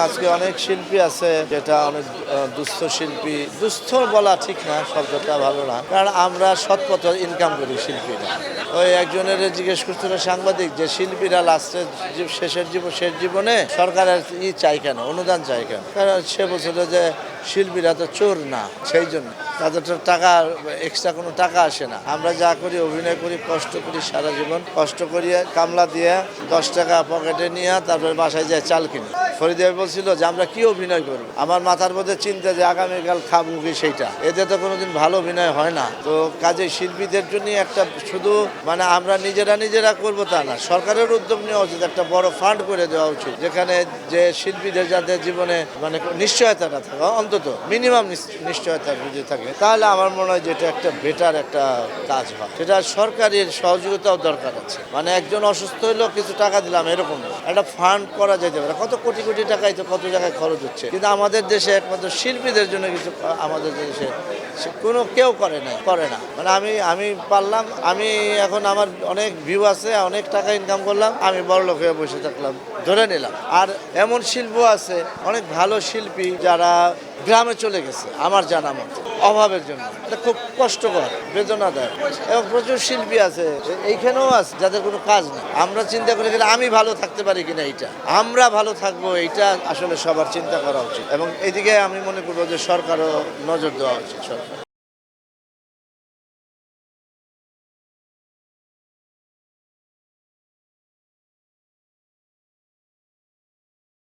আজকে অনেক শিল্পী আছে যেটা অনেক দুস্থ শিল্পী, দুস্থ বলা ঠিক না, শব্দটা ভালো না, কারণ আমরা সৎ পথে ইনকাম করি শিল্পীরা। ওই একজনের জিজ্ঞেস করছিল সাংবাদিক যে শিল্পীরা লাস্টের শেষ জীবনে সরকারের চাই কেন, অনুদান চাই কেন? কারণ সে বলছিল যে শিল্পীরা তো চোর না, সেই জন্য তাদের তো টাকা এক্সট্রা কোনো টাকা আসে না। আমরা যা করি, অভিনয় করি, কষ্ট করি, সারা জীবন কষ্ট করিয়ে কামলা দিয়ে 10 টাকা পকেটে নিয়ে তারপরে বাসায় যায় চাল কিনি। ফরিদা বলছিল যে আমরা কি অভিনয় করবো, আমার মাথার মধ্যে চিন্তা যে আগামীকাল খাবো কি সেইটা, এতে তো কোনোদিন ভালো অভিনয় হয় না। তো কাজে শিল্পীদের জন্য একটা শুধু মানে আমরা নিজেরা করবো তা না, সরকারের উদ্যোগ নেওয়া উচিত, একটা বড় ফান্ড করে দেওয়া উচিত, যেখানে যে শিল্পীদের যাদের জীবনে মানে নিশ্চয়তাটা থাকে, অন্তত মিনিমাম নিশ্চয়তা যদি থাকে, তাহলে আমার মনে হয় যেটা একটা বেটার একটা কাজ হয়। সেটা সরকারের সহযোগিতাও দরকার আছে। মানে একজন অসুস্থ হইলেও কিছু টাকা দিলাম এরকম না, একটা ফান্ড করা যেতে পারে। কত কোটি কোটি টাকাই তো কত জায়গায় খরচ হচ্ছে, কিন্তু আমাদের দেশে একমাত্র শিল্পীদের জন্য কিছু আমাদের দেশে কোনো কেউ করে না। মানে আমি পারলাম, আমি এখন আমার অনেক ভিউ আছে, অনেক টাকা ইনকাম করলাম, আমি বড়লোক হয়ে বসে থাকলাম, ধরে নিলাম। আর এমন শিল্প আছে, অনেক ভালো শিল্পী যারা গ্রামে চলে গেছে আমার জানা মতো, অভাবের জন্য। এটা খুব কষ্টকর, বেদনাদায়ক। এবং প্রচুর শিল্পী আছে এইখানেও আছে যাদের কোনো কাজ নেই। আমরা চিন্তা করে গেলে আমি ভালো থাকতে পারি কিনা, এইটা আমরা ভালো থাকবো, এইটা আসলে সবার চিন্তা করা উচিত। এবং এইদিকে আমি মনে করবো যে সরকারও নজর দেওয়া উচিত। সরকার